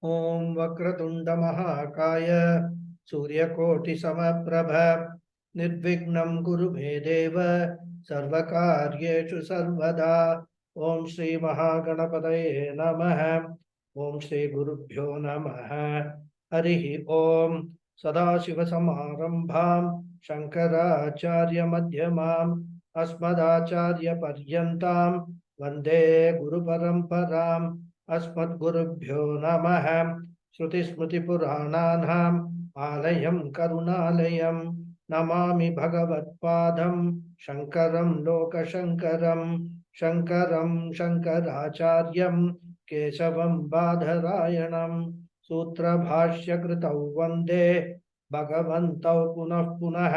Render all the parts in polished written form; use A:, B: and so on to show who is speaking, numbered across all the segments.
A: Om Vakratunda Mahakaya Suryakoti Samaprabha Nirvignam Guru Medeva Sarvakaryeshu Sarvada Om Shri Mahaganapadaye Namaha Om Shri Gurubhyo Namaha Harihi Om Sadashiva Samarambham Shankaracharya Madhyamam Asmadacharya Paryantam Vande Guru Paramparam अस्मद्गुरुभ्यो नमः श्रुतिस्मृतिपुराणानाम् आलयं करुणालयं नमामि भगवत्पादं शङ्करं लोकशङ्करं शङ्करं शङ्कराचार्यं केशवं बादरायणं सूत्रभाष्यकृतौ वन्दे भगवन्तौ पुनः पुनः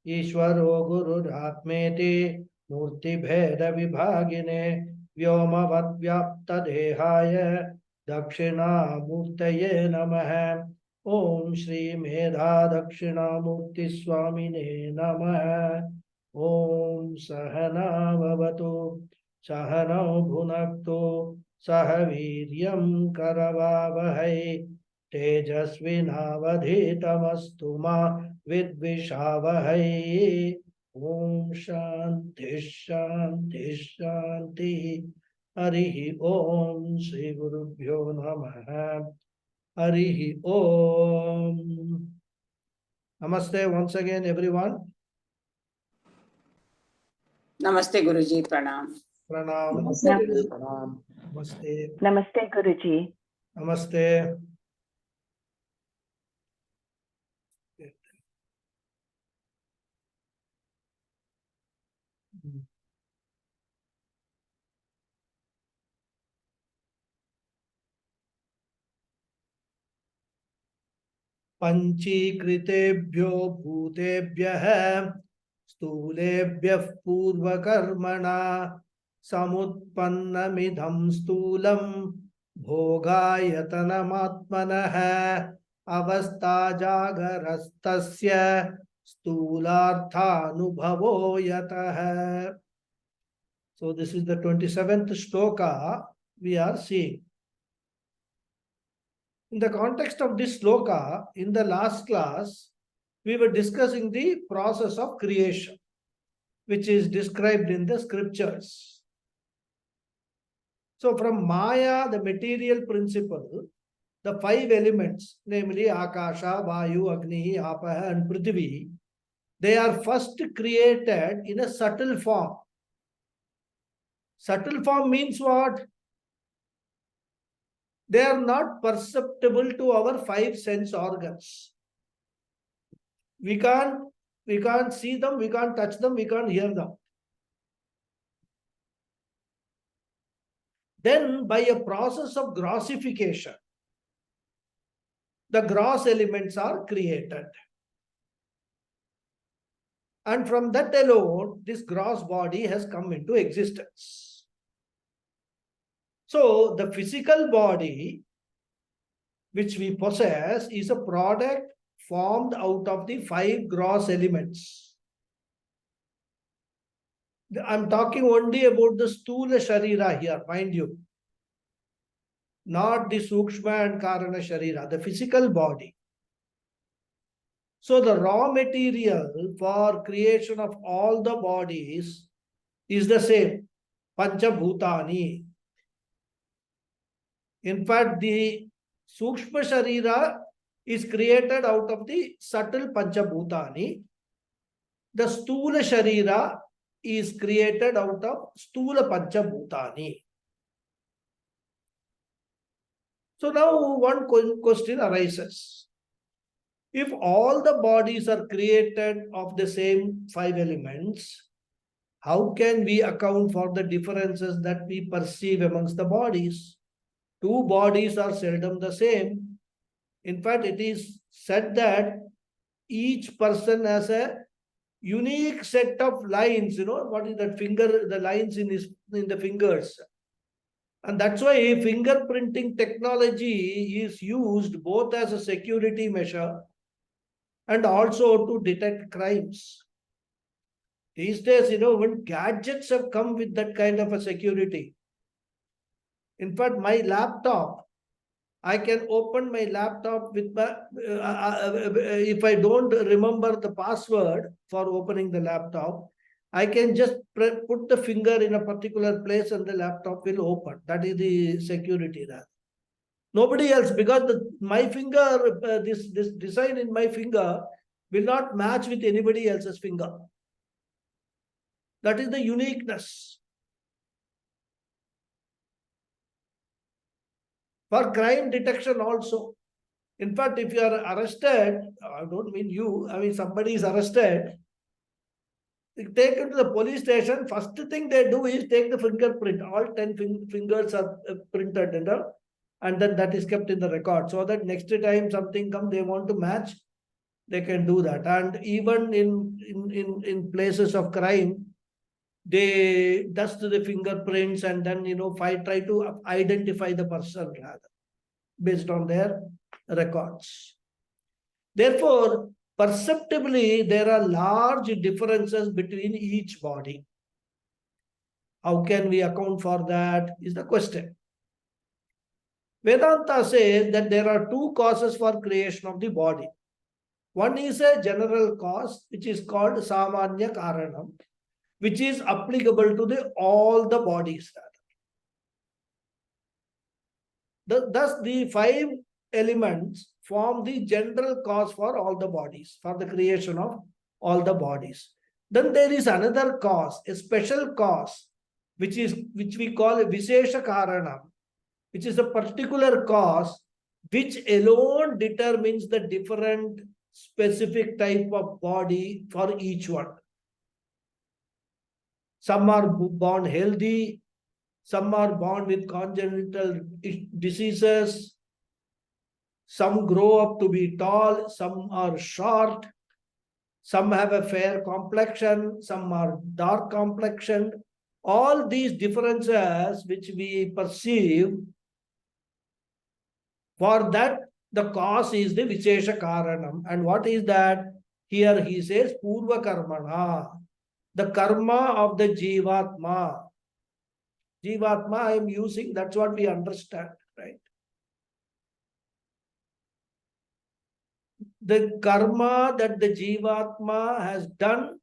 A: ईश्वरो गुरुरात्मेति मूर्तिभेदविभागिने व्योमवद्व्याप्तदेहाय दक्षिणामूर्तये नमः। ओम श्री मेधा दक्षिणामूर्ति स्वामिने नमः। ओम सहना भवतु सहनौ भुनक्तु सह वीर्यं करवावहै तेजस्विनावधीतमस्तु मा विद्विषावहै। ओम शांति शांति शांति। हरि ओम श्री गुरुभ्यो नमः। हरि ओम। Namaste once again everyone.
B: Namaste Guruji, pranam.
A: Pranam.
C: Namaste.
A: Namaste.
C: Namaste Guruji.
A: Namaste. पंचीकृतेभ्यो भूतेभ्यः स्थूलेभ्यः पूर्वकर्मणा समुत्पन्नमिदं स्थूलं भोगायतनमात्मनः अवस्थाजागरस्तस्य स्थूलार्थानुभवो यतः. So this is the 27th shloka we are seeing. In the context of this shloka, in the last class, we were discussing the process of creation, which is described in the scriptures. So from Maya, the material principle, the five elements, namely Akasha, Vayu, Agni, Apaha and Prithvi, they are first created in a subtle form. Subtle form means what? They are not perceptible to our five sense organs. We can't see them, we can't touch them, we can't hear them. Then by a process of grossification, the gross elements are created. And from that alone, this gross body has come into existence. So the physical body which we possess is a product formed out of the five gross elements. I'm talking only about the Stula Sharira here, mind you. Not the Sukshma and Karana Sharira, the physical body. So the raw material for creation of all the bodies is the same, Panchabhutani. In fact, the Sukshma Sharira is created out of the subtle Panchabhutani. The Stula Sharira is created out of Stula Panchabhutani. So now one question arises. If all the bodies are created of the same five elements, how can we account for the differences that we perceive amongst the bodies? Two bodies are seldom the same. In fact, it is said that each person has a unique set of lines. You know, what is that finger, the lines in the fingers. And that's why fingerprinting technology is used both as a security measure and also to detect crimes. These days, when gadgets have come with that kind of a security. In fact, my laptop I can open my laptop with my, if I don't remember the password for opening the laptop, I can just put the finger in a particular place and the laptop will open. That is the security. Nobody else, because my finger, this design in my finger will not match with anybody else's finger. That is the uniqueness. For crime detection also. In fact, if you are arrested, I don't mean you, I mean somebody is arrested, take him to the police station, first thing they do is take the fingerprint. All 10 fingers are printed and then that is kept in the record, so that next time something comes, they want to match, they can do that. And even in places of crime, they dust the fingerprints and then try to identify the person rather based on their records. Therefore, perceptibly, there are large differences between each body. How can we account for that is the question. Vedanta says that there are two causes for creation of the body. One is a general cause, which is called Samanya Karanam, which is applicable to all the bodies. Thus, the 5 elements form the general cause for all the bodies, for the creation of all the bodies. Then there is another cause, a special cause, which we call a Vishesha Karanam, which is a particular cause which alone determines the different specific type of body for each one. Some are born healthy, some are born with congenital diseases, some grow up to be tall, some are short, some have a fair complexion, some are dark complexioned. All these differences which we perceive, for that the cause is the Vishesha Karanam. And what is that? Here he says Purva Karmana, the karma of the Jivatma. Jivatma I am using, that's what we understand, right? The karma that the Jivatma has done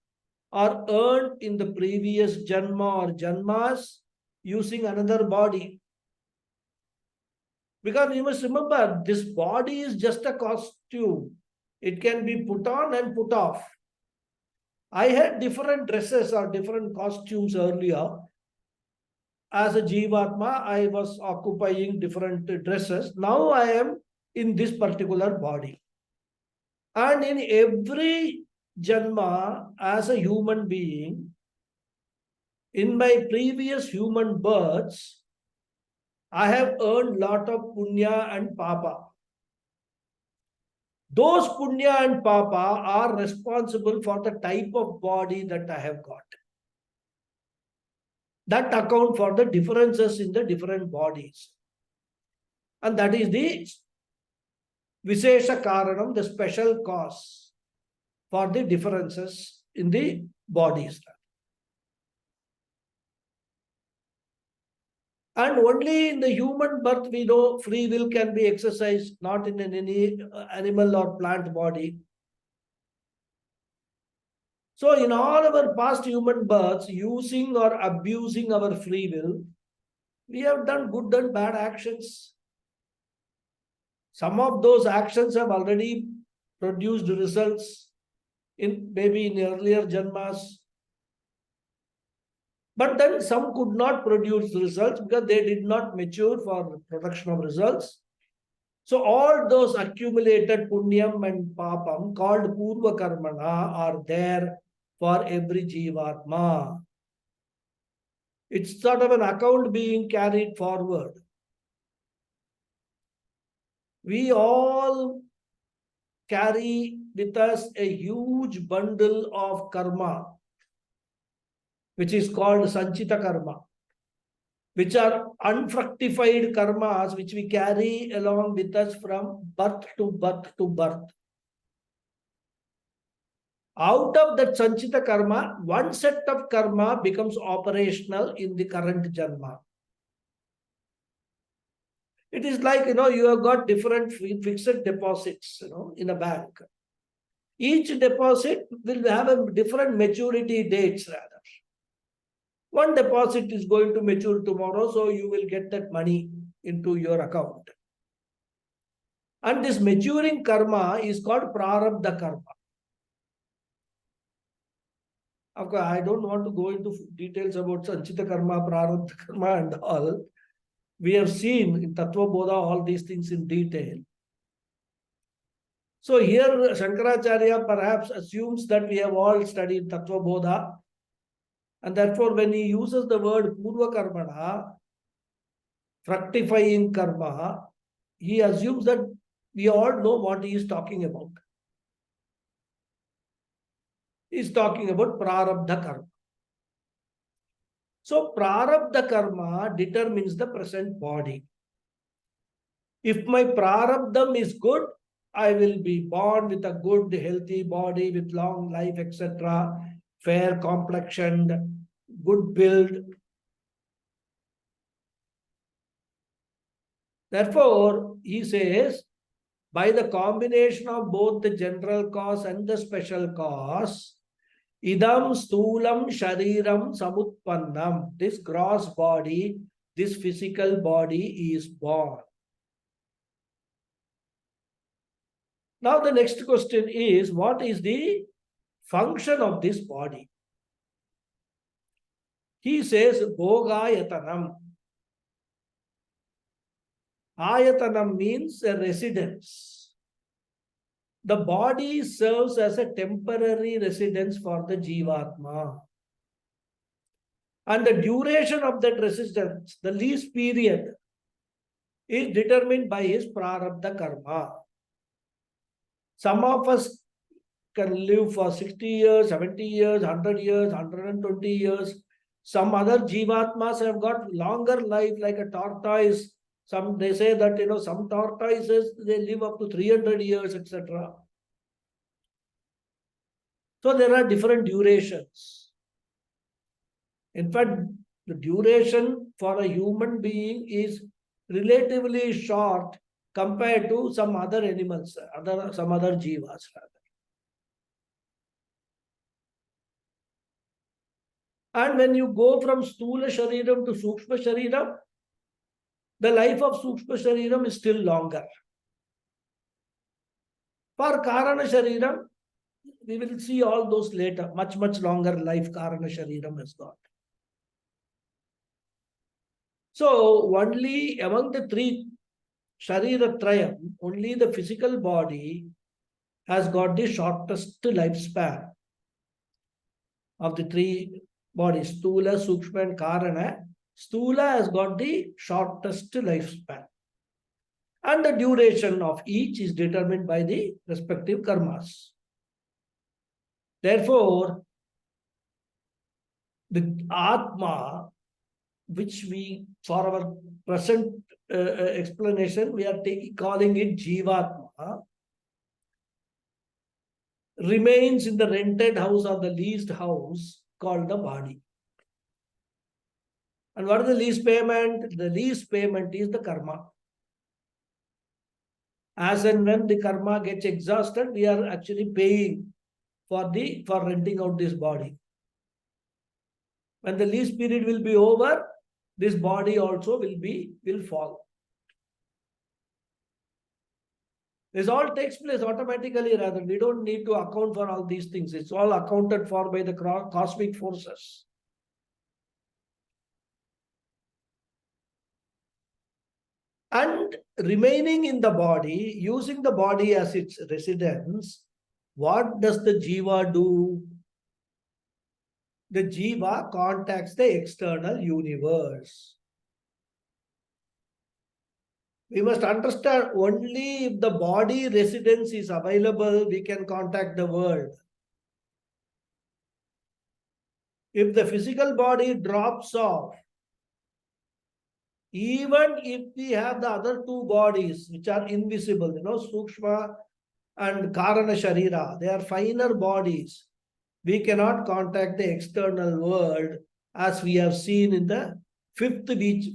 A: or earned in the previous Janma or Janmas using another body. Because you must remember, this body is just a costume. It can be put on and put off. I had different dresses or different costumes earlier. As a Jivatma, I was occupying different dresses. Now I am in this particular body. And in every Janma, as a human being, in my previous human births, I have earned lot of punya and papa. Those punya and papa are responsible for the type of body that I have got. That account for the differences in the different bodies. And that is the Vishesha Karanam, the special cause for the differences in the bodies. And only in the human birth we know free will can be exercised, not in any animal or plant body. So in all our past human births, using or abusing our free will, we have done good and bad actions. Some of those actions have already produced results maybe in earlier Janmas. But then some could not produce results because they did not mature for production of results. So all those accumulated punyam and papam called purva karmana are there for every jivatma. It's sort of an account being carried forward. We all carry with us a huge bundle of karma, which is called sanchita karma, which are unfructified karmas which we carry along with us from birth to birth to birth. Out of that sanchita karma, one set of karma becomes operational in the current janma. It is like, you have got different fixed deposits, in a bank. Each deposit will have a different maturity dates rather. One deposit is going to mature tomorrow, so you will get that money into your account. And this maturing karma is called prarabdha karma. Of course, I don't want to go into details about Sanchita karma, prarabdha karma and all. We have seen in Tattva Bodha all these things in detail. So here Shankaracharya perhaps assumes that we have all studied Tattva Bodha, and therefore when he uses the word Purva Karmana, fructifying karma, he assumes that we all know what he is talking about. He is talking about Prarabdha Karma. So Prarabdha Karma determines the present body. If my Prarabdham is good, I will be born with a good, healthy body with long life, etc., fair complexioned, good build. Therefore, he says, by the combination of both the general cause and the special cause, idam sthulam shariram samutpannam, this gross body, this physical body is born. Now the next question is, what is the function of this body? He says, bhogayatanam. Ayatanam means a residence. The body serves as a temporary residence for the Jivatma. And the duration of that residence, the least period, is determined by his prarabdha karma. Some of us can live for 60 years, 70 years, 100 years, 120 years. Some other Jivatmas have got longer life like a tortoise. They say that, some tortoises, they live up to 300 years, etc. So there are different durations. In fact, the duration for a human being is relatively short compared to some other animals, some other jivas rather. And when you go from Stula Shariram to Sukshma Shariram, the life of Sukshma Shariram is still longer. For Karana Shariram, we will see all those later. Much, much longer life Karana Shariram has got. So, only among the three Sharira Trayam, only the physical body has got the shortest lifespan of the three bodies, Stula, Sukshma and Karana. Stula has got the shortest lifespan. And the duration of each is determined by the respective karmas. Therefore, the Atma, which we, for our present explanation, we are calling it Jivatma, remains in the rented house or the leased house called the body. And what is the lease payment? The lease payment is the karma. As and when the karma gets exhausted, we are actually paying for renting out this body. When the lease period will be over, this body also will fall. This all takes place automatically rather. We don't need to account for all these things. It's all accounted for by the cosmic forces. And remaining in the body, using the body as its residence, what does the jiva do? The jiva contacts the external universe. We must understand only if the body residence is available, we can contact the world. If the physical body drops off, even if we have the other two bodies which are invisible, Sukshma and Karana Sharira, they are finer bodies. We cannot contact the external world as we have seen in the fifth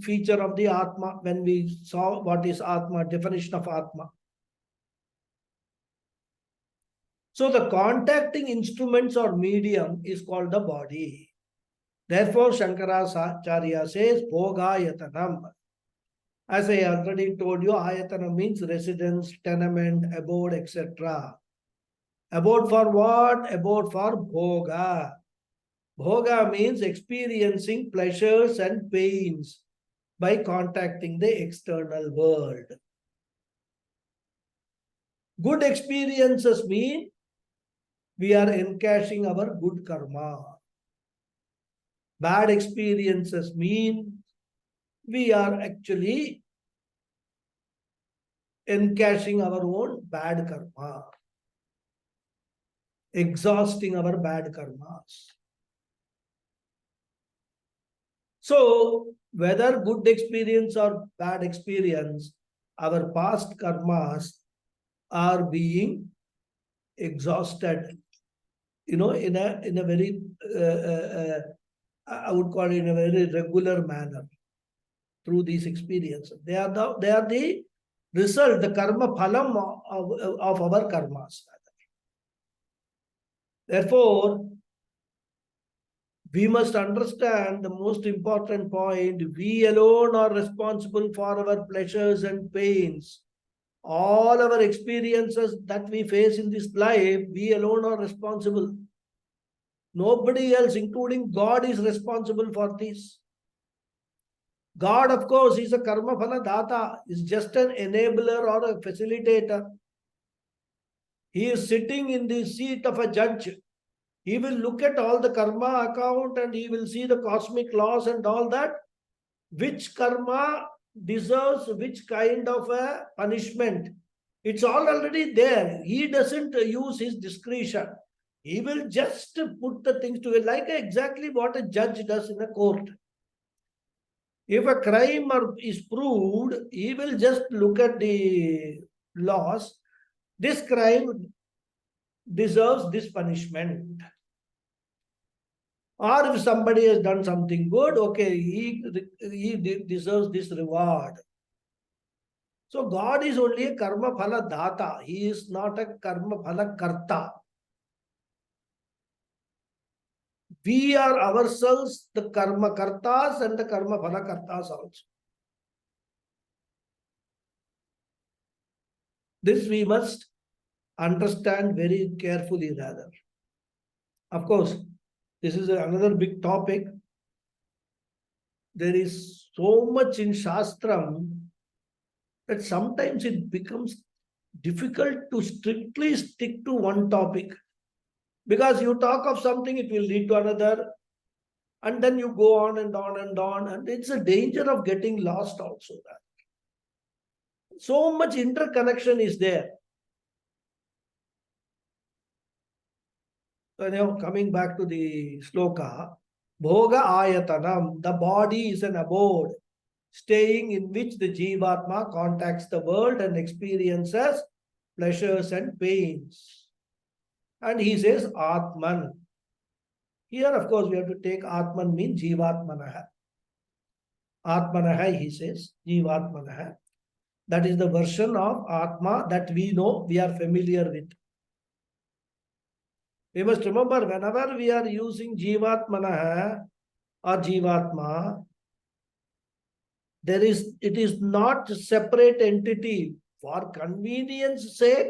A: feature of the Atma when we saw what is Atma, definition of Atma. So the contacting instruments or medium is called the body. Therefore, Shankaracharya says, Bhogayatanam. As I already told you, Ayatana means residence, tenement, abode, etc. Abode for what? Abode for Bhoga. Bhoga means experiencing pleasures and pains by contacting the external world. Good experiences mean we are encashing our good karma. Bad experiences mean we are actually encashing our own bad karma, exhausting our bad karmas. So, whether good experience or bad experience, our past karmas are being exhausted, in a very, I would call it in a very regular manner through these experiences. They are the result, the karma phalam of our karmas. Therefore, we must understand the most important point. We alone are responsible for our pleasures and pains. All our experiences that we face in this life, we alone are responsible. Nobody else, including God, is responsible for this. God, of course, is a karma phala data, is just an enabler or a facilitator. He is sitting in the seat of a judge. He will look at all the karma account and he will see the cosmic laws and all that. Which karma deserves which kind of a punishment. It's all already there. He doesn't use his discretion. He will just put the things together, like exactly what a judge does in a court. If a crime is proved, he will just look at the laws. This crime deserves this punishment. Or if somebody has done something good, okay, he deserves this reward. So God is only a karma phala data. He is not a karma phala karta. We are ourselves the karma kartas and the karma phala kartas also. This we must understand very carefully rather. Of course, this is another big topic. There is so much in Shastram that sometimes it becomes difficult to strictly stick to one topic. Because you talk of something, it will lead to another. And then you go on and on and on. And it's a danger of getting lost also. So much interconnection is there. So now coming back to the sloka, Bhoga Ayatanam, the body is an abode, staying in which the Jivatma contacts the world and experiences pleasures and pains. And he says Atman. Here, of course, we have to take Atman means Jivatmanaha. Atmanaha, he says, Jivatmanaha. That is the version of Atma that we know, we are familiar with. We must remember, whenever we are using Jivatmanaha or Jivatma, it is not a separate entity. For convenience sake,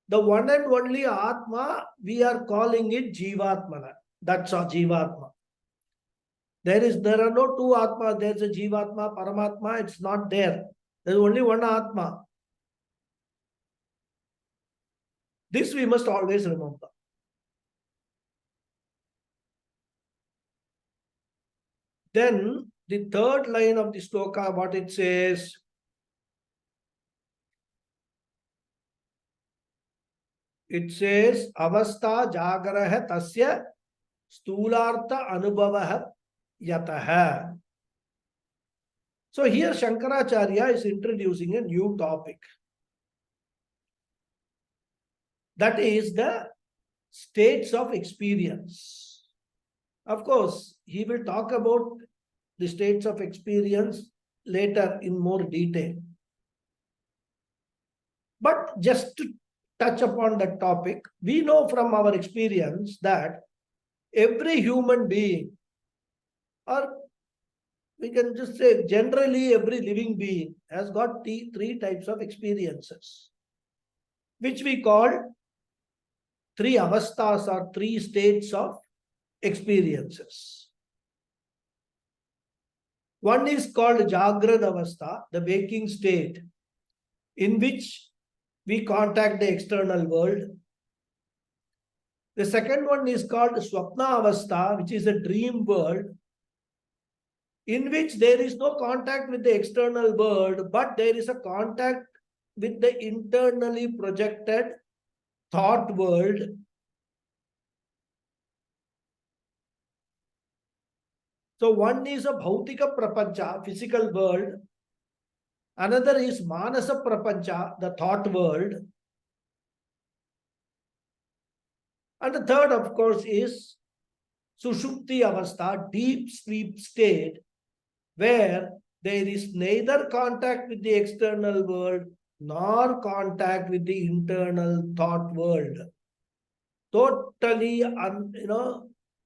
A: the one and only Atma, we are calling it Jivatmana. That's our Jivatma. There are no two Atma. There's a Jivatma, Paramatma. It's not there. There's only one Atma. This we must always remember. Then the third line of the sloka, what it says, avastha jagaraha tasya sthulartha anubhavaha yataha. So here Shankaracharya is introducing a new topic. That is the states of experience. Of course, he will talk about the states of experience later in more detail. But just to touch upon that topic, we know from our experience that every human being, or we can just say generally every living being, has got three types of experiences, which we call three avasthas or three states of experiences. One is called Jagrad Avastha, the waking state, in which we contact the external world. The second one is called Swapna Avastha, which is a dream world, in which there is no contact with the external world, but there is a contact with the internally projected thought world. So one is a Bhautika Prapancha, physical world. Another is Manasa Prapancha, the thought world. And the third, of course, is Sushupti Avastha, deep sleep state, where there is neither contact with the external world nor contact with the internal thought world. Totally,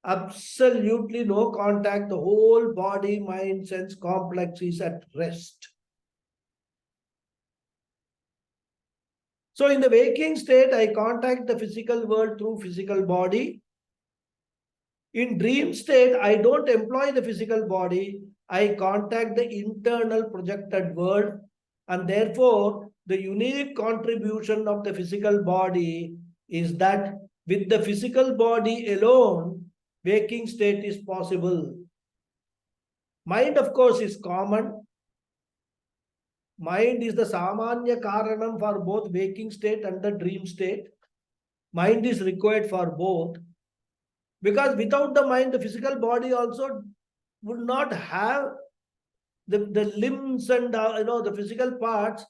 A: absolutely no contact. The whole body, mind, sense complex is at rest. So in the waking state, I contact the physical world through physical body. In dream state, I don't employ the physical body. I contact the internal projected world, and therefore the unique contribution of the physical body is that with the physical body alone, waking state is possible. Mind, of course, is common. Mind is the samanya karanam for both waking state and the dream state. Mind is required for both. Because without the mind, the physical body also would not have the limbs and the physical parts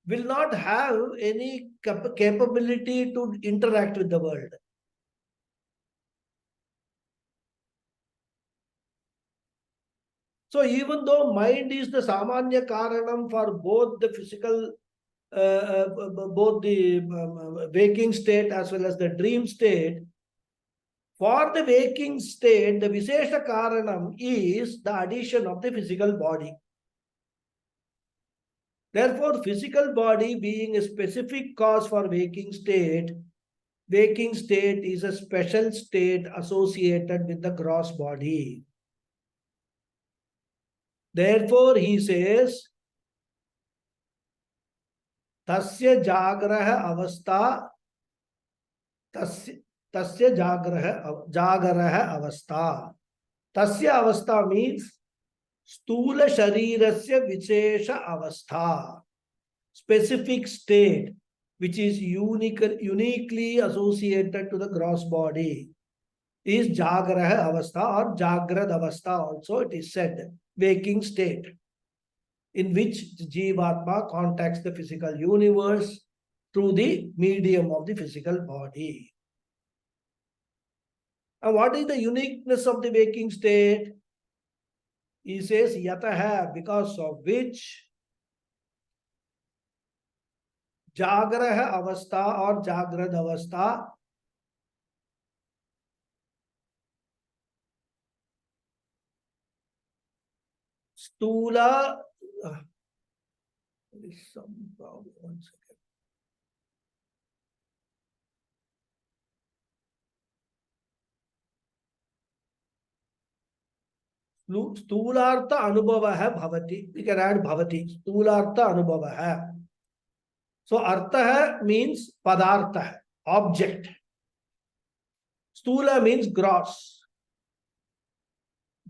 A: will not have any capability to interact with the world. So even though mind is the samanya karanam for both the physical, both the waking state as well as the dream state, for the waking state, the Vishesha Karanam is the addition of the physical body. Therefore, physical body being a specific cause for waking state is a special state associated with the gross body. Therefore, he says, Tasya Jagraha Avastha, Tasya Jagaraha Avastha. Tasya Avastha means Stula Sharirasya Vishesha Avastha, specific state which is uniquely associated to the gross body, is Jagraha Avastha or Jagrad Avastha also it is said, waking state, in which Jivatma contacts the physical universe through the medium of the physical body. And what is the uniqueness of the waking state? He says, Yataha, because of which Jagraha Avastha or Jagrad Avastha Stula. There is some problem. 1 second. Stulartha anubhavaha bhavati. We can add bhavati. Stulartha anubhavaha. So artha means padartha, object. Stula means gross,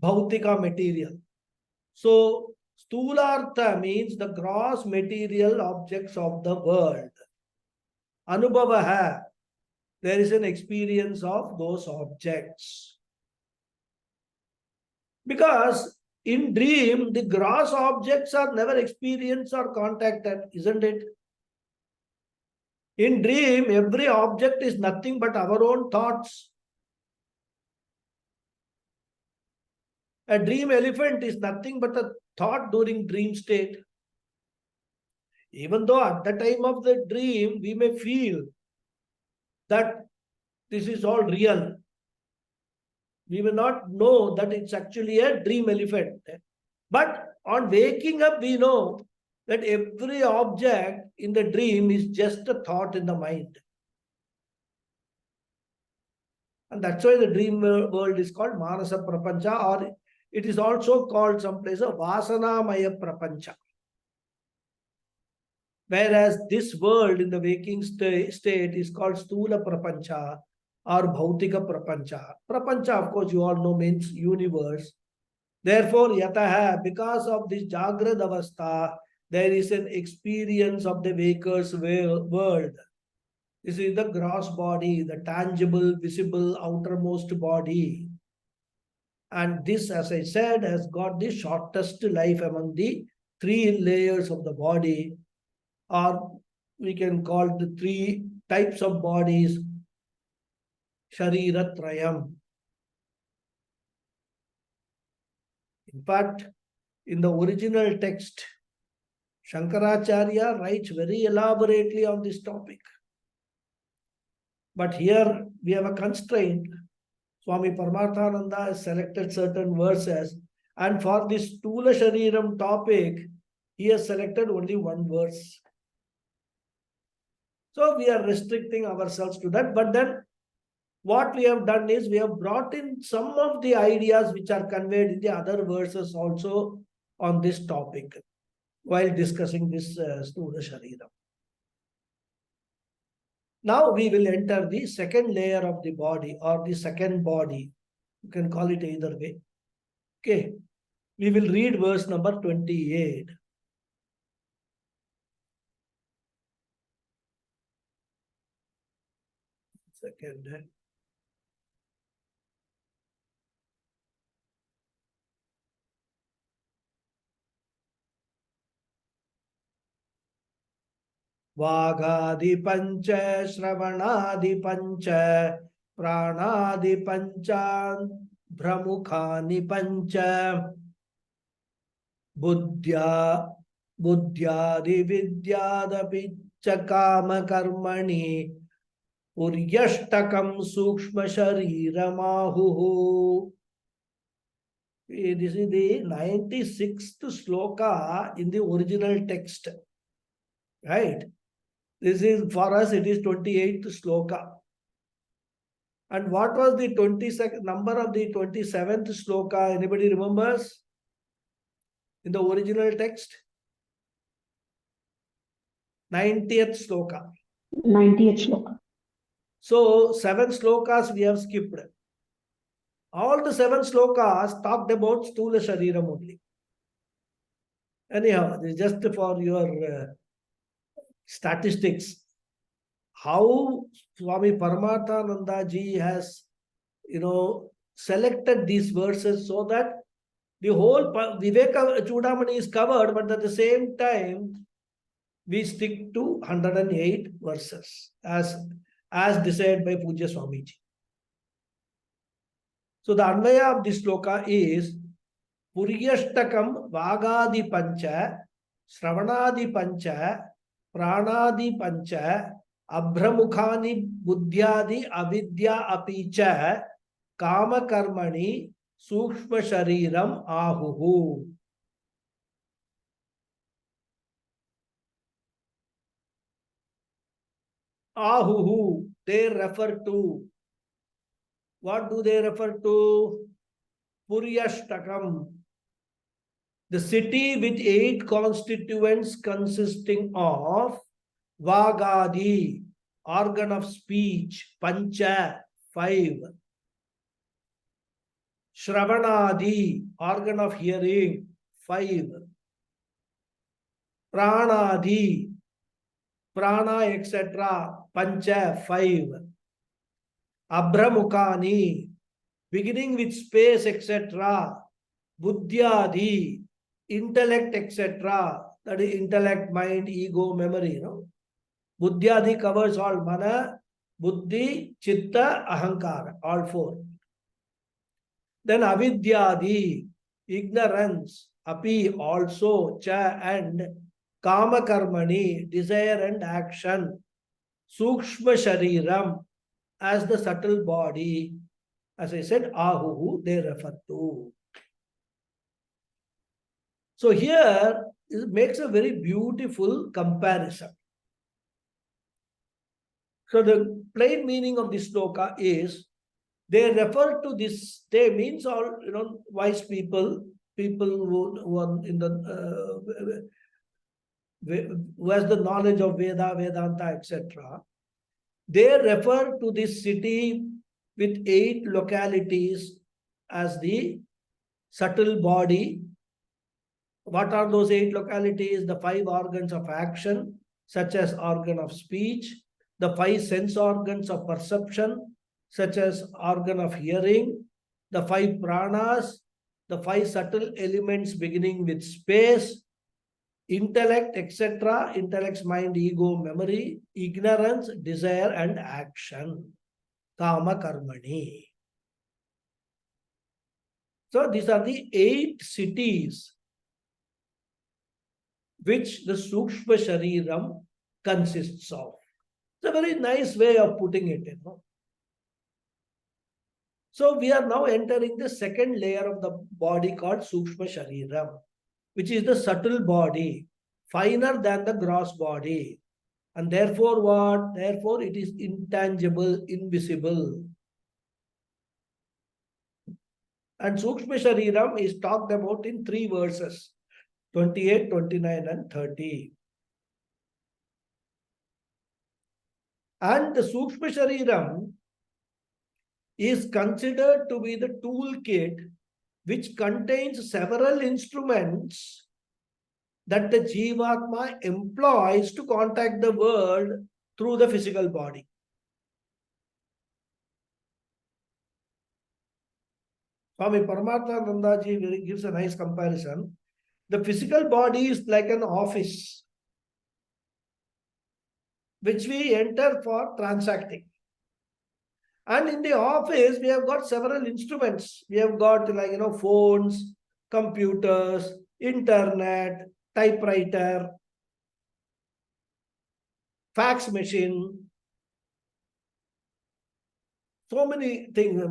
A: bhautika material. So stulartha means the gross material objects of the world. Anubhavaha, there is an experience of those objects. Because in dream, the gross objects are never experienced or contacted, isn't it? In dream, every object is nothing but our own thoughts. A dream elephant is nothing but a thought during dream state. Even though at the time of the dream, we may feel that this is all real, we will not know that it's actually a dream elephant. But on waking up, we know that every object in the dream is just a thought in the mind. And that's why the dream world is called Manasa Prapancha, or it is also called someplace a Vasanamaya Prapancha. Whereas this world in the waking state is called Stula Prapancha or Bhautika Prapancha. Prapancha, of course, you all know means universe. Therefore, yataha, because of this Jagrad Avastha, there is an experience of the waker's world. This is the gross body, the tangible, visible, outermost body. And this, as I said, has got the shortest life among the 3 layers of the body, or we can call the 3 types of bodies, Sharira Trayam. In fact, in the original text, Shankaracharya writes very elaborately on this topic. But here we have a constraint. Swami Paramarthananda has selected certain verses, and for this Stula Shariram topic, he has selected only 1 verse. So we are restricting ourselves to that. But then what we have done is we have brought in some of the ideas which are conveyed in the other verses also on this topic while discussing this Stula Shariram. Now we will enter the second layer of the body, or the second body. You can call it either way. Okay. We will read verse number 28. Second. Vagadi pancha, Shravanaadi pancha, Pranadi pancha, Brahmukhani pancha, Buddhyadi vidyadapi chakama karmani, Uryashtakam sukshma shariramahu. This is the 96th sloka in the original text. Right? This is, for us, it is 28th sloka. And what was the 22nd number of the 27th sloka? Anybody remembers? In the original text? 90th sloka.
D: 90th shloka.
A: So 7 slokas we have skipped. All the 7 slokas talked about Stula Shariram only. Anyhow, this is just for your statistics. How Swami Paramarthananda ji has, selected these verses so that the whole Vivekachudamani is covered, but at the same time, we stick to 108 verses as decided by Pujya Swamiji. So the Anvaya of this sloka is Puryashtakam Vagadi Pancha, Shravanadi Pancha, Pranadi Pancha, Abhramukhani Buddhyadi Avidya Apicha, Kama Karmani, Sukshma Shariram Ahuhu. Ahuhu, they refer to. What do they refer to? Puryashtakam, the city with 8 constituents consisting of Vagadi, organ of speech, Pancha, 5. Shravanadi, organ of hearing, 5. Pranadi, prana, etc., Pancha, 5. Abhramukhani, beginning with space, etc., Buddhyadi, intellect, etc., that is intellect, mind, ego, memory, Buddhyadi covers all mana, buddhi, chitta, ahankara, all 4. Then avidyadi, ignorance, api also, cha and kama karmani, desire and action, sukshma shariram as the subtle body, as I said, ahuhu, they refer to. So here it makes a very beautiful comparison. So the plain meaning of this sloka is they refer to this, they means all, wise people, people who are in the who has the knowledge of Veda, Vedanta, etc. They refer to this city with 8 localities as the subtle body. What are those 8 localities? The 5 organs of action, such as organ of speech, the 5 sense organs of perception, such as organ of hearing, the 5 pranas, the 5 subtle elements beginning with space, intellect, etc., intellect's mind, ego, memory, ignorance, desire, and action, kama karmani. So these are the 8 cities which the Sukshma Shariram consists of. It's a very nice way of putting it, So we are now entering the second layer of the body called Sukshma Shariram, which is the subtle body, finer than the gross body. And therefore what? Therefore it is intangible, invisible. And Sukshma Shariram is talked about in 3 verses, 28, 29 and 30. And the Sukshma Shariram is considered to be the toolkit which contains several instruments that the Jivatma employs to contact the world through the physical body. Swami Paramatmanandaji gives a nice comparison. The physical body is like an office which we enter for transacting. And in the office, we have got several instruments. We have got phones, computers, internet, typewriter, fax machine, so many things.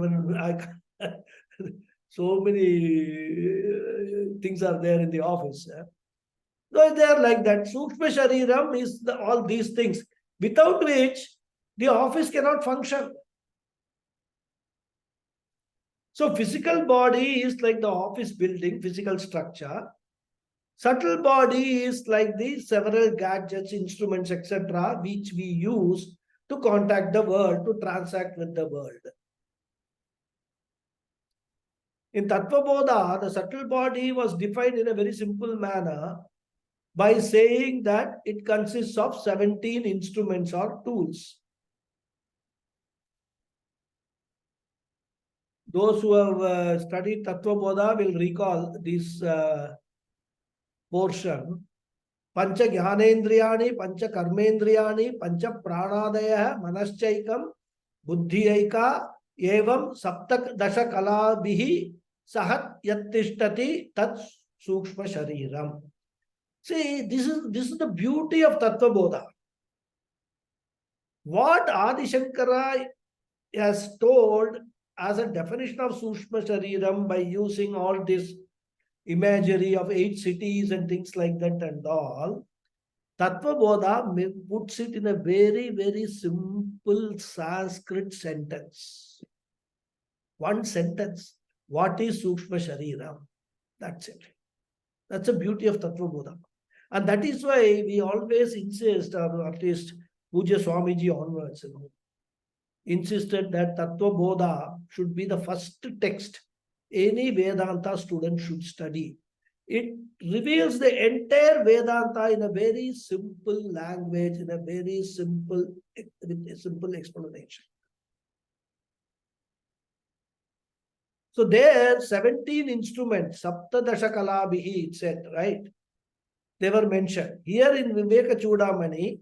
A: So many things are there in the office. So they are like that. Sukshma Shariram is all these things, without which the office cannot function. So physical body is like the office building, physical structure. Subtle body is like the several gadgets, instruments, etc., which we use to contact the world, to transact with the world. In Tattva Bodha, the subtle body was defined in a very simple manner by saying that it consists of 17 instruments or tools. Those who have studied Tattva Bodha will recall this portion. Pancha Jnanendriyani, Pancha Karmendriyani, Pancha Pranadaya, Manaschaikam, Buddhiyaika, Evam Saptak Dasha Kalabihi, Sahat Yattishtati, Tat Sukshma Shariram. See, this is the beauty of Tattva Bodha. What Adi Shankara has told as a definition of Sukshma Shariram by using all this imagery of 8 cities and things like that and all, Tattva Bodha puts it in a very, very simple Sanskrit sentence. One sentence. What is Sukshma Shariram? That's it. That's the beauty of Tattva Bodha. And that is why we always insist, or at least Puja Swamiji onwards, insisted that Tattva Bodha should be the first text any Vedanta student should study. It reveals the entire Vedanta in a very simple language, in a very simple, with a simple explanation. So there, 17 instruments, Saptadasha Kalabihi, it said, right? They were mentioned. Here in Vivekachudamani,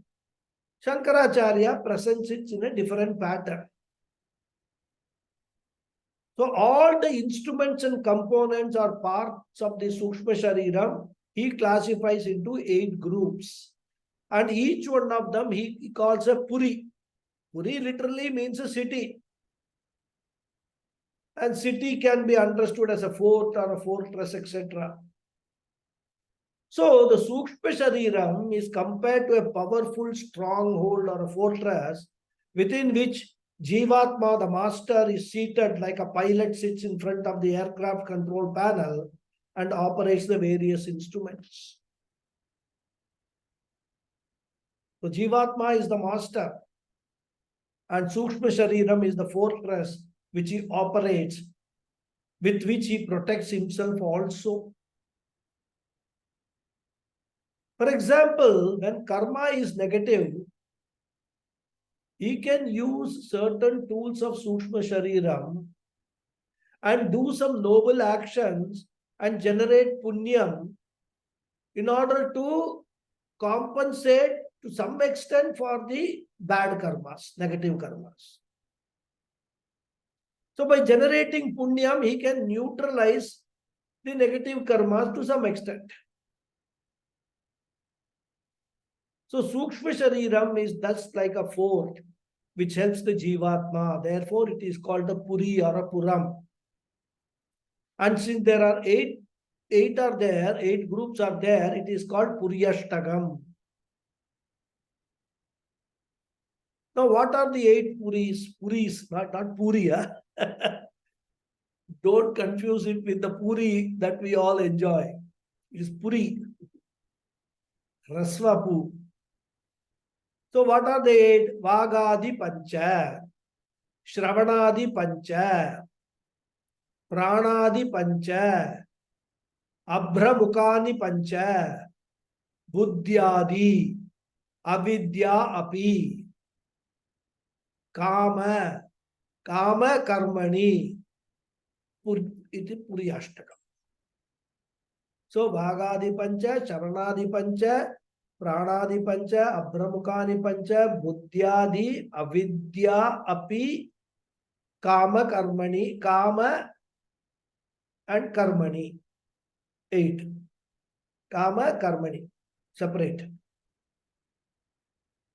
A: Shankaracharya presents it in a different pattern. So all the instruments and components are parts of the Sukshma Shariram. He classifies into 8 groups. And each one of them he calls a Puri. Puri literally means a city. And city can be understood as a fort or a fortress, etc. So the Sukshma Shariram is compared to a powerful stronghold or a fortress within which Jivatma, the master, is seated like a pilot sits in front of the aircraft control panel and operates the various instruments. So Jivatma is the master and Sukshma Shariram is the fortress which he operates, with which he protects himself also. For example, when karma is negative, he can use certain tools of Sukshma Shariram and do some noble actions and generate punyam in order to compensate to some extent for the bad karmas, negative karmas. So by generating punyam, he can neutralize the negative karmas to some extent. So Sukshma Shariram is thus like a fort which helps the Jivatma. Therefore, it is called a Puri or a Puram. And since there are eight groups are there, it is called Puryashtagam. Now, what are the 8 Puris? Puris, not Puri. Don't confuse it with the Puri that we all enjoy. It is Puri. Rasvapu. So what are the 8? Vagadi Pancha, Shravanadi Pancha, Pranadi Pancha, Abhramukani Pancha, Buddhyadi, Avidya Api, Kama, Kama Karmani, iti Puryashtakam. So Bhagadi Pancha, Sharanadi Pancha, Pranadi Pancha, Abhramukani Pancha, Buddhyadi, Avidya Api, Kama Karmani, Kama and Karmani. 8. Kama Karmani. Separate.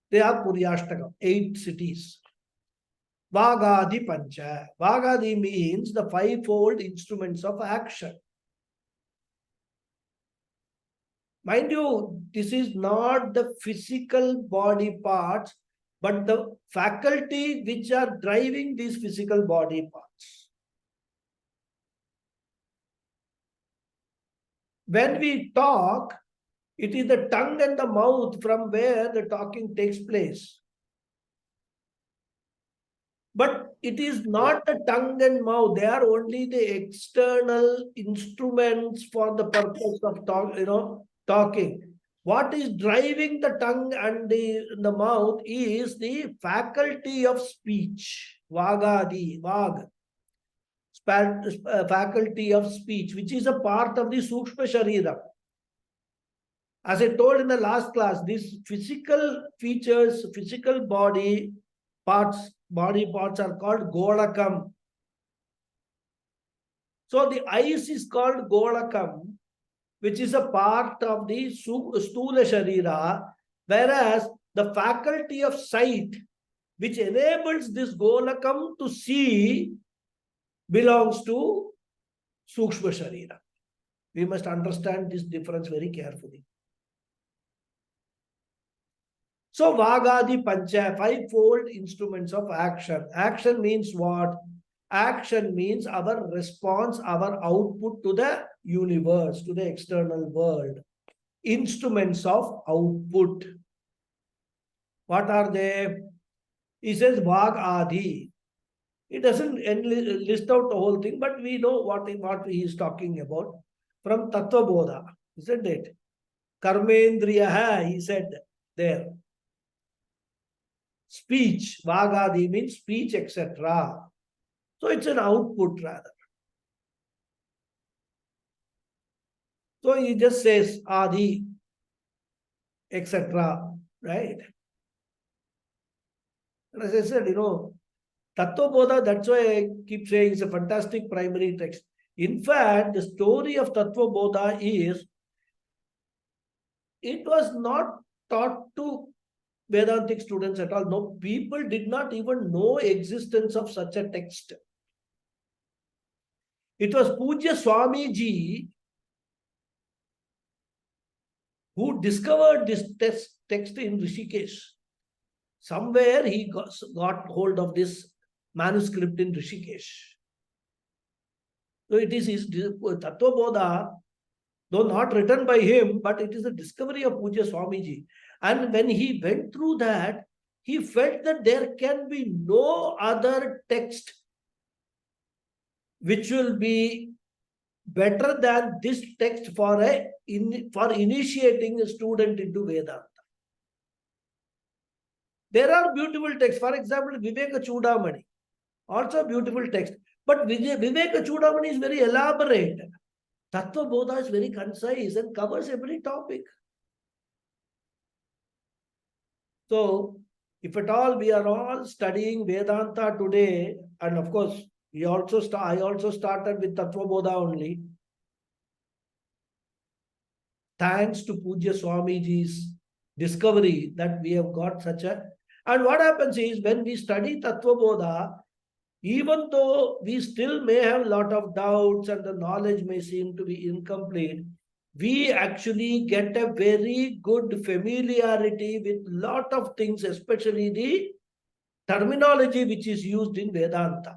A: They are Puryashtakam. 8 cities. Vagadi Pancha. Vagadi means the 5-fold instruments of action. Mind you, this is not the physical body parts, but the faculty which are driving these physical body parts. When we talk, it is the tongue and the mouth from where the talking takes place. But it is not the tongue and mouth. They are only the external instruments for the purpose of talking. What is driving the tongue and the mouth is the faculty of speech. Vagadi, vag. Faculty of speech, which is a part of the Sukshma Sharira. As I told in the last class, these physical features, physical body parts are called Golakam. So the eyes is called Golakam, which is a part of the Stula Sharira, whereas the faculty of sight, which enables this Golakam to see, belongs to Sukshma Sharira. We must understand this difference very carefully. So Vagadi Pancha, 5-fold instruments of action. Action means what? Action means our response, our output to the universe, to the external world. Instruments of output. What are they? He says Vag Adi. It doesn't list out the whole thing, but we know what he is talking about from Tattva Bodha, isn't it? Karmendriya, he said there. Speech, Vagadi means speech, etc. So it's an output rather. So he just says Adi, etc. Right? And as I said, Tattva Bodha, that's why I keep saying it's a fantastic primary text. In fact, the story of Tattva Bodha is, it was not taught to Vedantic students at all. No, people did not even know existence of such a text. It was Pujya Swamiji who discovered this text in Rishikesh. Somewhere he got hold of this manuscript in Rishikesh. So it is his Tattva Bodha, though not written by him, but it is the discovery of Pujya Swamiji. And when he went through that, he felt that there can be no other text which will be better than this text for initiating a student into Vedanta. There are beautiful texts. For example, Vivekachudamani, also a beautiful text. But Vivekachudamani is very elaborate. Tattva Bodha is very concise and covers every topic. So, if at all we are all studying Vedanta today, and of course, I also started with Tattva Bodha only. Thanks to Pujya Swamiji's discovery that we have got such a... And what happens is, when we study Tattva Bodha, even though we still may have a lot of doubts and the knowledge may seem to be incomplete, we actually get a very good familiarity with lot of things, especially the terminology which is used in Vedanta.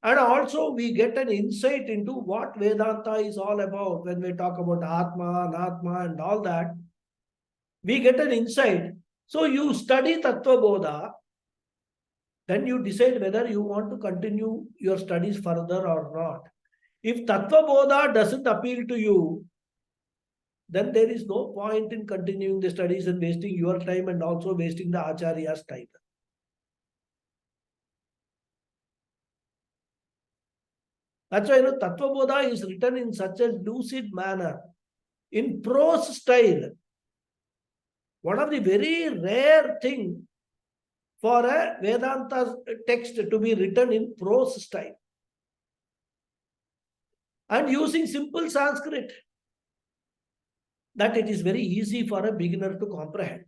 A: And also we get an insight into what Vedanta is all about. When we talk about Atma, Anatma and all that, we get an insight. So you study Tattva Bodha, then you decide whether you want to continue your studies further or not. If Tattva Bodha doesn't appeal to you, then there is no point in continuing the studies and wasting your time and also wasting the Acharya's time. That's why Tattva Bodha is written in such a lucid manner, in prose style. One of the very rare things for a Vedanta text to be written in prose style. And using simple Sanskrit, that it is very easy for a beginner to comprehend.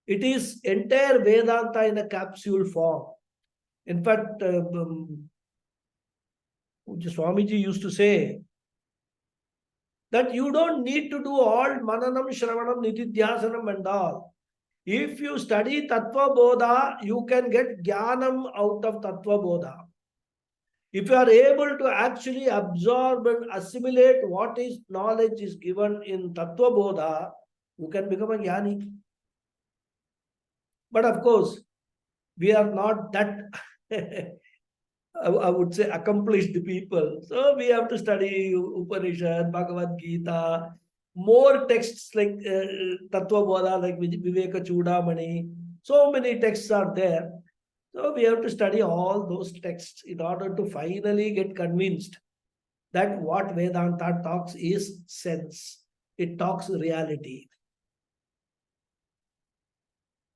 A: It is entire Vedanta in a capsule form. In fact, Swamiji used to say that you don't need to do all Mananam, Shravanam, Nitidhyasanam and all. If you study Tattva Bodha, you can get Jnanam out of Tattva Bodha. If you are able to actually absorb and assimilate what is knowledge is given in Tattva Bodha, you can become a Jnani. But of course, we are not that, I would say, accomplished people. So we have to study Upanishad, Bhagavad Gita, more texts like Tattva Bodha, like Vivekachudamani. So many texts are there. So we have to study all those texts in order to finally get convinced that what Vedanta talks is sense. It talks reality.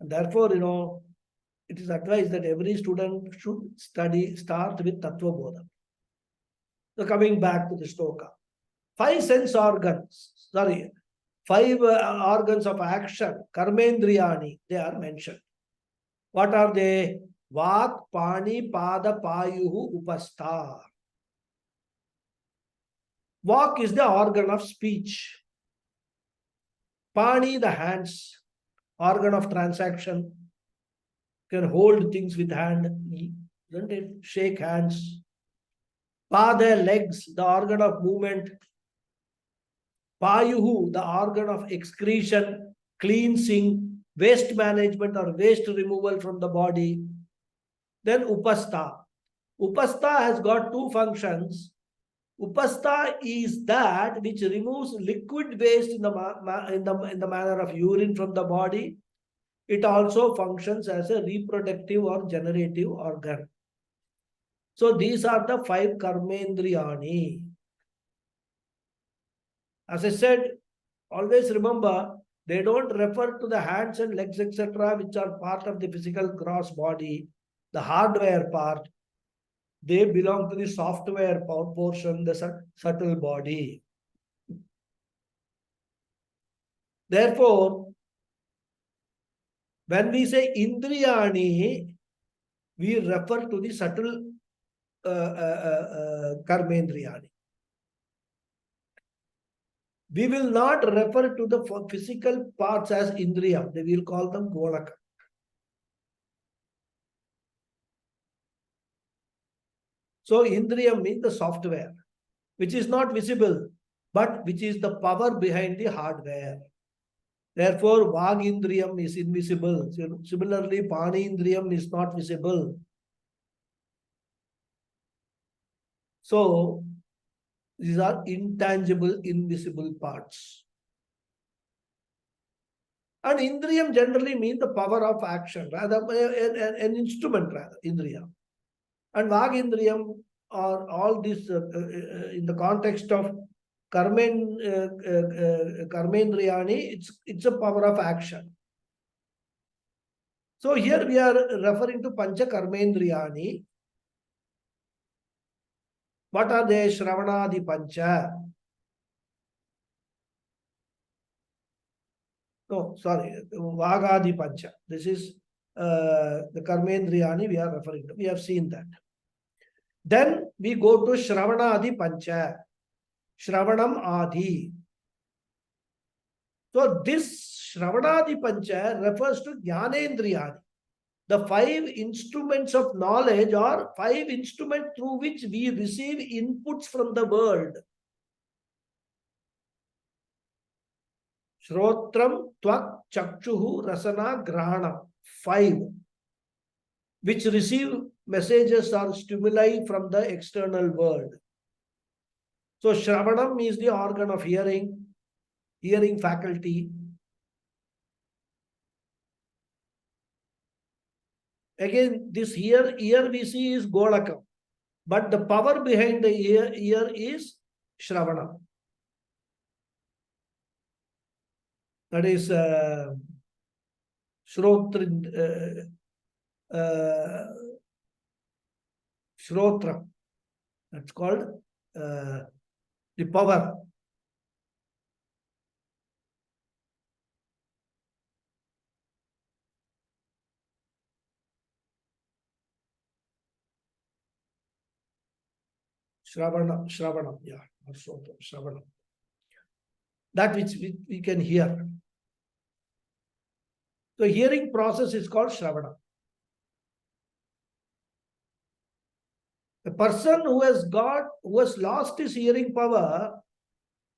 A: And therefore, it is advised that every student should start with Tattva Bodha. So coming back to the shloka. 5 sense organs, 5 organs of action, karmendriyani, they are mentioned. What are they? Vak, Pani, Pada, Payuhu, Upastha. Vak is the organ of speech. Pani, the hands, organ of transaction. Can hold things with hand, isn't it? Shake hands. Pada, legs, the organ of movement. Payuhu, the organ of excretion, cleansing, waste management or waste removal from the body. Then Upastha. Upastha has got 2 functions. Upastha is that which removes liquid waste in the manner of urine from the body. It also functions as a reproductive or generative organ. So these are the 5 karmendriyani. As I said, always remember, They don't refer to the hands and legs, etc., which are part of the physical gross body, the hardware part. They belong to the software portion, the subtle body. Therefore, when we say Indriyani, we refer to the subtle Karmendriyani. We will not refer to the physical parts as Indriya. They will call them Golaka. So Indriya means the software, which is not visible, but which is the power behind the hardware. Therefore, Vagindriyam is invisible. Similarly, Panindriyam is not visible. So, these are intangible, invisible parts. And Indriyam generally means the power of action, rather an instrument, rather, Indriya. And Vagindriyam are all this in the context of Karmendriyani, it's a power of action. So here we are referring to Pancha Karmendriyani. What are they? Shravanadi Pancha. No, sorry, Vagadi Pancha. This is the Karmendriyani we are referring to. We have seen that. Then we go to Shravanadi Pancha. Shravanam Adi. So this Shravanadi Pancha refers to Jnanendriyani. The 5 instruments of knowledge are 5 instruments through which we receive inputs from the world. Shrotram, Tvak, Chakshuhu, Rasana, Grahana. 5. Which receive messages or stimuli from the external world. So Shravanam is the organ of hearing faculty. Again, this ear we see is Golakam, but the power behind the ear is Shravana. That is Shrotra. That's called the power. Shravana, yeah, or Shravana. That which we can hear. So hearing process is called Shravana. A person who has lost his hearing power,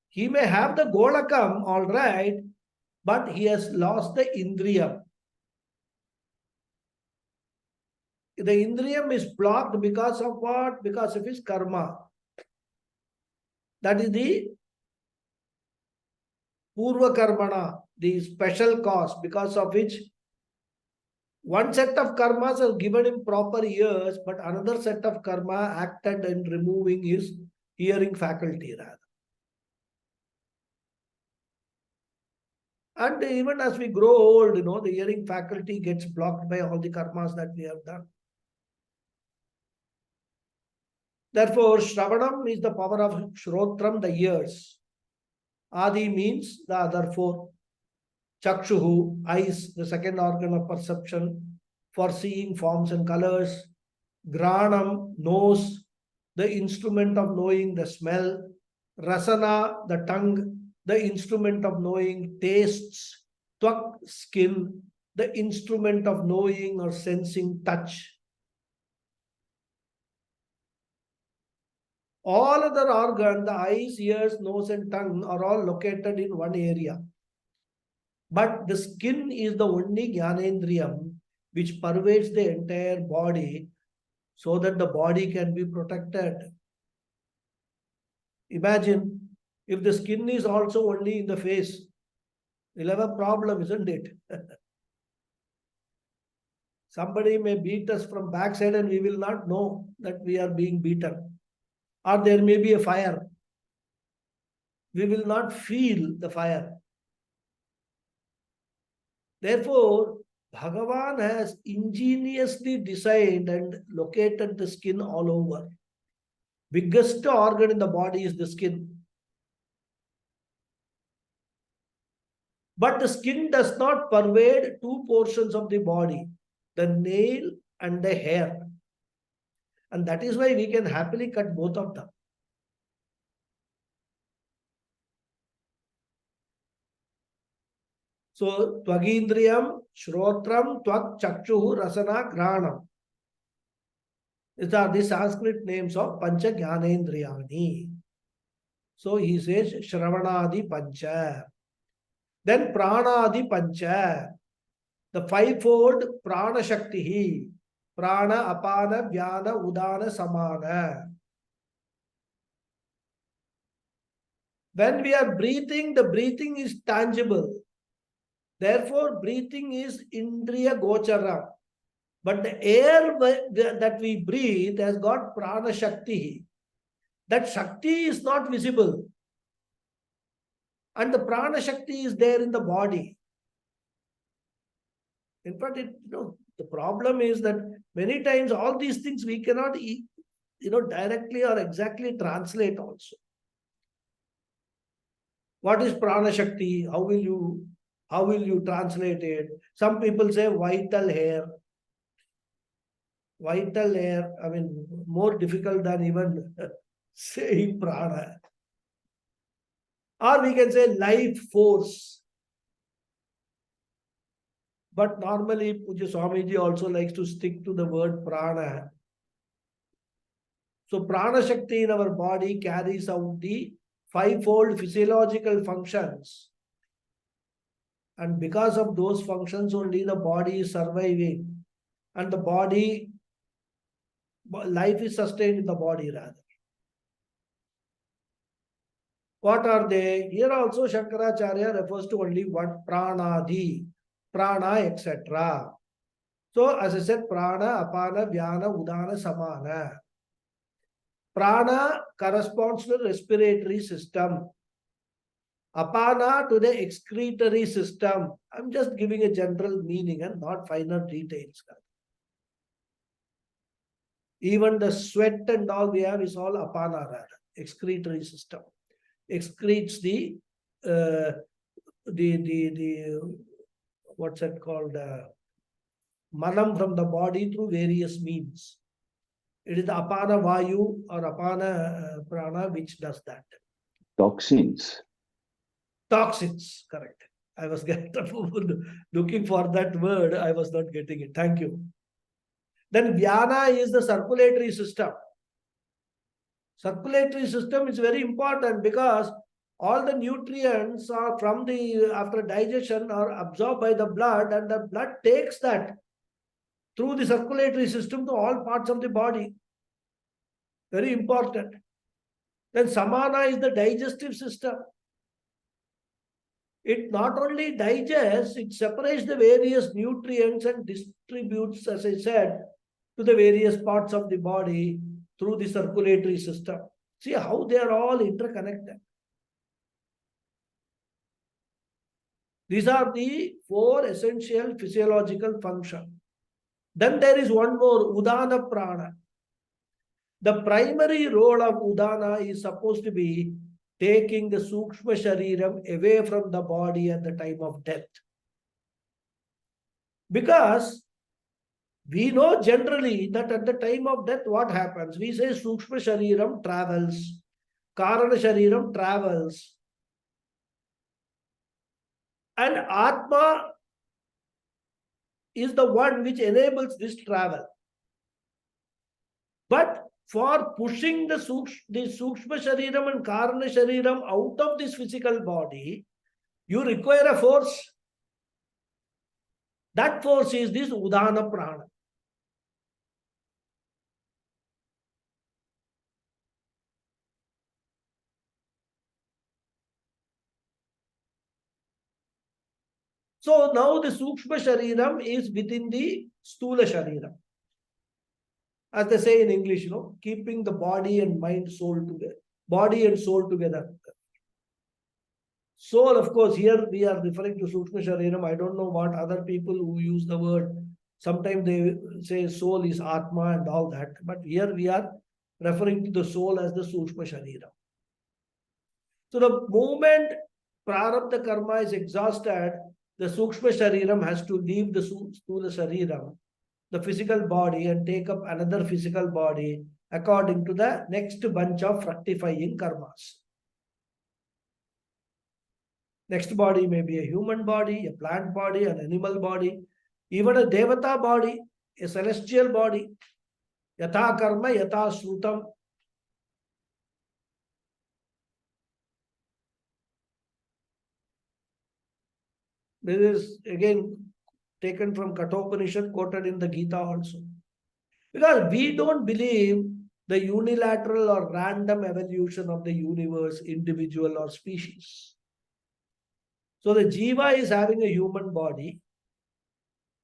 A: he may have the Golakam, all right, but he has lost the Indriyam. The Indriyam is blocked because of what? Because of his karma. That is the Purva Karmana, the special cause, because of which one set of karmas has given him proper ears, but another set of karma acted in removing his hearing faculty rather. And even as we grow old, the hearing faculty gets blocked by all the karmas that we have done. Therefore, Shravanam is the power of Shrotram, the ears. Adi means the other 4. Chakshuhu, eyes, the second organ of perception for seeing forms and colors. Granam, nose, the instrument of knowing the smell. Rasana, the tongue, the instrument of knowing tastes. Tvak, skin, the instrument of knowing or sensing touch. All other organs, the eyes, ears, nose and tongue are all located in one area. But the skin is the only Jnanendriyam which pervades the entire body so that the body can be protected. Imagine if the skin is also only in the face, we'll have a problem, isn't it? Somebody may beat us from backside and we will not know that we are being beaten. Or there may be a fire. We will not feel the fire. Therefore, Bhagavan has ingeniously designed and located the skin all over. Biggest organ in the body is the skin. But the skin does not pervade two portions of the body, the nail and the hair. And that is why we can happily cut both of them. So, Tvagindriyam, Shrotram, Tvak, Chakshuhu, Rasana, Granam. These are the Sanskrit names of Pancha Jnanendriyani. So, he says Shravanadi Pancha. Then Pranadi Pancha. The fivefold Prana Shakti. Prana, Apana, Vyana, Udana, Samana. When we are breathing, the breathing is tangible. Therefore, breathing is Indriya Gochara. But the air that we breathe has got Prana Shakti. That Shakti is not visible. And the Prana Shakti is there in the body. In fact, the problem is that many times all these things we cannot, directly or exactly translate also. What is Prana Shakti? How will you translate it? Some people say vital hair. Vital hair, more difficult than even saying prana. Or we can say life force. But normally, Pujya Swamiji also likes to stick to the word prana. So, Prana Shakti in our body carries out the fivefold physiological functions. And because of those functions only, the body is surviving. And the body, life is sustained in the body rather. What are they? Here also Shankaracharya refers to only one pranadi, prana, etc. So, as I said, prana, apana, vyana, udana, samana. Prana corresponds to the respiratory system. Apana to the excretory system. I'm just giving a general meaning and not finer details. Even the sweat and all we have is all apana rather, excretory system. Excretes the what's that called, manam from the body through various means. It is the apana vayu or apana prana which does that.
E: Toxins.
A: Toxins, correct. I was looking for that word. I was not getting it. Thank you. Then Vyana is the circulatory system. Circulatory system is very important because all the nutrients are after digestion are absorbed by the blood, and the blood takes that through the circulatory system to all parts of the body. Very important. Then Samana is the digestive system. It not only digests, it separates the various nutrients and distributes, as I said, to the various parts of the body through the circulatory system. See how they are all interconnected. These are the four essential physiological functions. Then there is one more, Udana Prana. The primary role of Udana is supposed to be taking the Sukshma Shariram away from the body at the time of death. Because we know generally that at the time of death, what happens? We say Sukshma Shariram travels, Karana Shariram travels, and Atma is the one which enables this travel. But for pushing the Sukshma Shariram and Karana Shariram out of this physical body, you require a force. That force is this Udana Prana. So now the Sukshma Shariram is within the Stula Shariram. As they say in English, keeping the body and mind, soul together. Body and soul together. Soul, of course, here we are referring to Sukshma Shariram. I don't know what other people who use the word, sometimes they say soul is Atma and all that. But here we are referring to the soul as the Sukshma Shariram. So the moment Prarabdha karma is exhausted, the Sukshma Shariram has to leave the Sthula Shariram, the physical body, and take up another physical body according to the next bunch of fructifying karmas. Next body may be a human body, a plant body, an animal body, even a Devata body, a celestial body. Yatha karma, yatha shrutam. This is again taken from Kathopanishad, quoted in the Gita also. Because we don't believe the unilateral or random evolution of the universe, individual or species. So the Jiva is having a human body,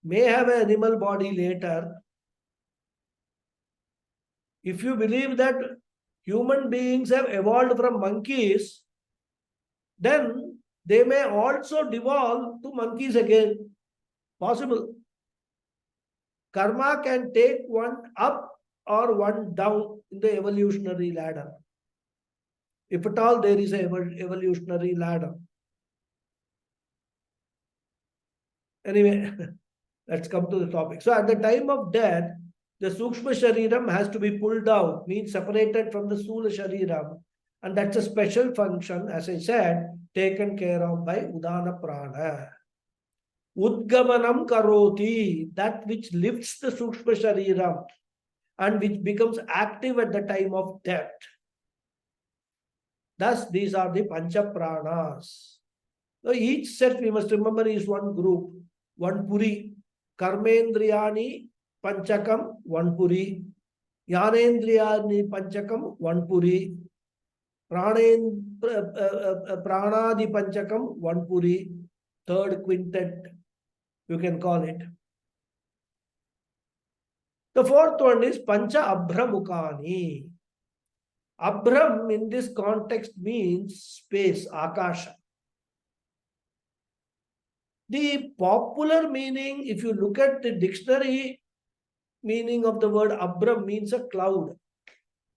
A: may have an animal body later. If you believe that human beings have evolved from monkeys, then they may also devolve to monkeys again. Possible. Karma can take one up or one down in the evolutionary ladder. If at all there is an evolutionary ladder. Anyway, let's come to the topic. So at the time of death, the Sukshma Shariram has to be pulled out, means separated from the Sthula Shariram. And that's a special function, as I said, taken care of by Udana Prana. Udgamanam karoti, that which lifts the Sukshma Shariram and which becomes active at the time of death. Thus, these are the Pancha Pranas. So each set, we must remember, is one group, one puri. Karmendriyani Panchakam, one puri. Yanendriyani Panchakam, one puri. Pranadi Panchakam, one puri. Third quintet, you can call it. The fourth one is Pancha Abhramukani. Abhram in this context means space, Akasha. The popular meaning, if you look at the dictionary meaning of the word Abhram, means a cloud,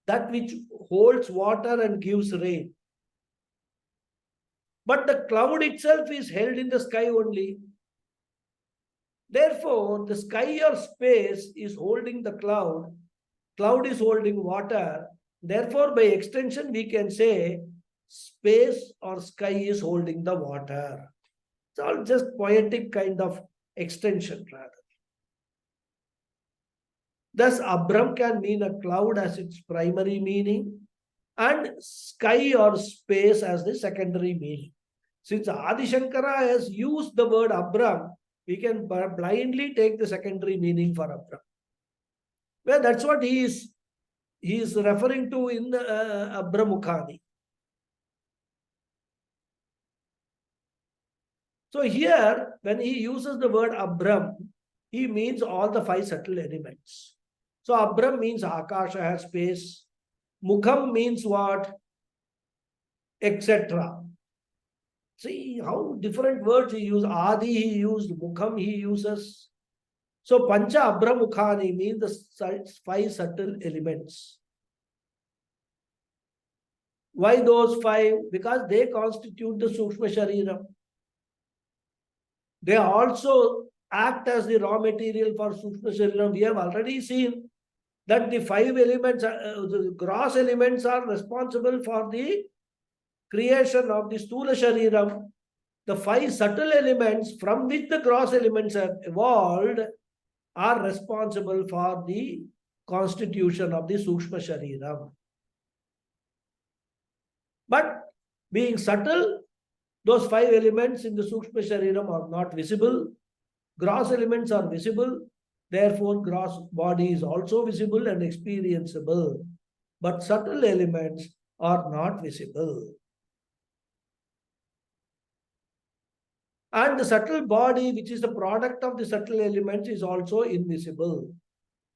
A: that which holds water and gives rain. But the cloud itself is held in the sky only. Therefore, the sky or space is holding the cloud is holding water. Therefore, by extension, we can say space or sky is holding the water. It's all just poetic kind of extension rather. Thus, Abram can mean a cloud as its primary meaning and sky or space as the secondary meaning. Since Adi Shankara has used the word Abram, we can blindly take the secondary meaning for Abram. Well, that's what he is referring to in the Abramukani. So here, when he uses the word Abram, he means all the five subtle elements. So Abram means Akasha, has space. Mukham means what? Etc. See how different words he used. Adi he used, Mukham he uses. So Pancha Abramukhani means the five subtle elements. Why those five? Because they constitute the Sukshma Shariram. They also act as the raw material for Sukshma Shariram. We have already seen that the five elements, the gross elements are responsible for the creation of the Sthula Shariram. The five subtle elements from which the gross elements have evolved are responsible for the constitution of the Sukshma Shariram. But being subtle, those five elements in the Sukshma Shariram are not visible. Gross elements are visible. Therefore, gross body is also visible and experienceable. But subtle elements are not visible. And the subtle body, which is the product of the subtle elements, is also invisible.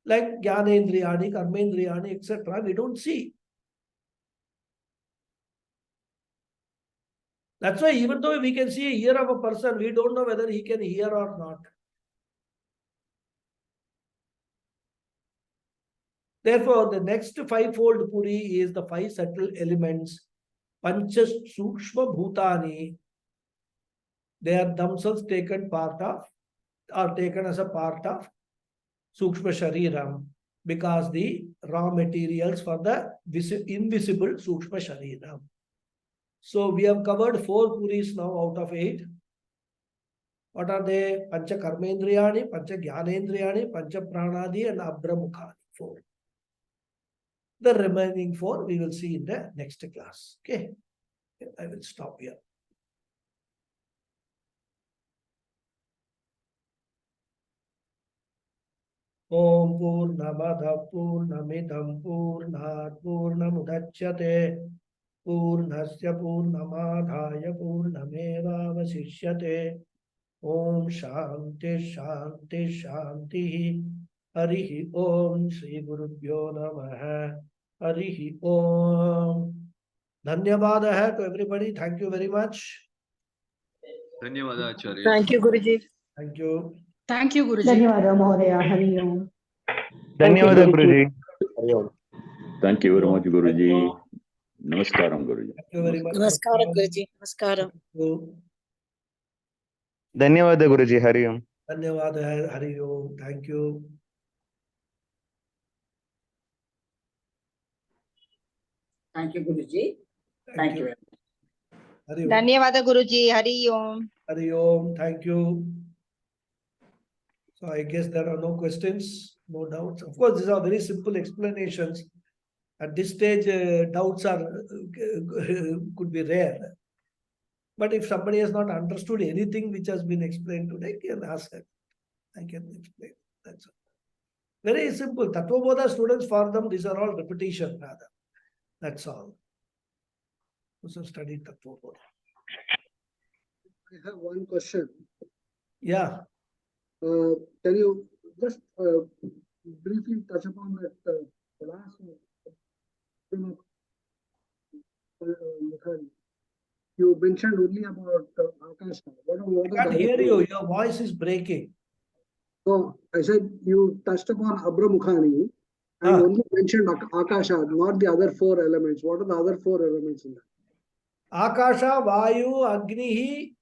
A: Like Jnanendriyani, Karmendriyani, etc. We don't see. That's why even though we can see a ear of a person, we don't know whether he can hear or not. Therefore, the next fivefold puri is the five subtle elements. Pancha Sukshma Bhutani. They are themselves taken as a part of Sukshma Shariram, because the raw materials for the invisible Sukshma Shariram. So we have covered 4 puris now out of 8. What are they? Pancha Karmendriyani, Pancha Jnanendriyani, Pancha Pranadi, and Abbramukhani. 4. The remaining 4 we will see in the next class. Okay. I will stop here. Om Purnamada Purnamidam Purnat Purnamudachyate Purnasya Purnamadhaya Purnamevavasishyate. Om Shanti Shanti Shanti. Harihi Om Shri Gurubhyo Namaha. Harihi Om. Dhanyavada to everybody. Thank you very much.
F: Dhanyawada Acharya.
B: Thank you, Guruji.
A: Thank you.
B: Thank you, Guruji.
D: ಧನ್ಯವಾದ ಮಹೋದಯ ಹರಿ ಓಂ
G: ಧನ್ಯವಾದ ಗುರುಜಿ.
E: Thank you very much, Guruji. Namaskaram, Guruji.
A: Thank you very much.
B: Namaskaram, Guruji. Namaskaram.
G: ಧನ್ಯವಾದ ಗುರುಜಿ. ಹರಿ ಓಂ.
A: Dhanyavada Hari Om. Thank you.
B: Thank you, Guruji. Thank you.
A: Hari Om.
H: ಧನ್ಯವಾದ ಗುರುಜಿ. ಹರಿ ಓಂ.
A: Hari Om. Thank you. So I guess there are no questions, no doubts. Of course, these are very simple explanations. At this stage, doubts are could be rare. But if somebody has not understood anything which has been explained today, can ask them. I can explain. That's all. Very simple. Tattvabodha students, for them, these are all repetition rather. That's all. Also study Tattvabodha.
I: I have one question.
A: Yeah.
I: Can you just briefly touch upon that last you mentioned only about Akasha.
A: I can't hear you. Your voice is breaking.
I: So I said you touched upon Abbramukhani and only mentioned Akasha, not the other 4 elements. What are the other 4 elements in that?
A: Akasha, Vayu, Agnihi,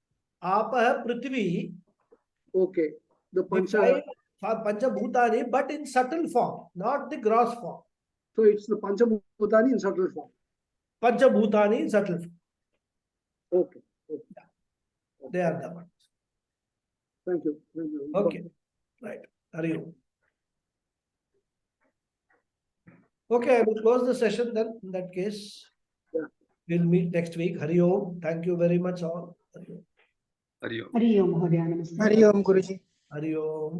A: Apah, Prithvi.
I: Okay. The Pancha.
A: Panchabhutani, but in subtle form, not the gross form.
I: So it's the Panchabhutani in subtle form.
A: Panchabhutani in subtle form.
I: Okay. Okay.
A: They are the ones.
I: Thank you. Thank you.
A: Okay. Right. Hari Om. Okay, I will close the session then. In that case,
I: Yeah.
A: we'll meet next week. Hari Om. Thank you very much all. Hari Om.
F: Hari Om.
D: ಹರಿ ಓಂ ಮಹೋದಯ ನಮಸ್ತೆ
B: Hari Om, Guruji.
A: Hari Om.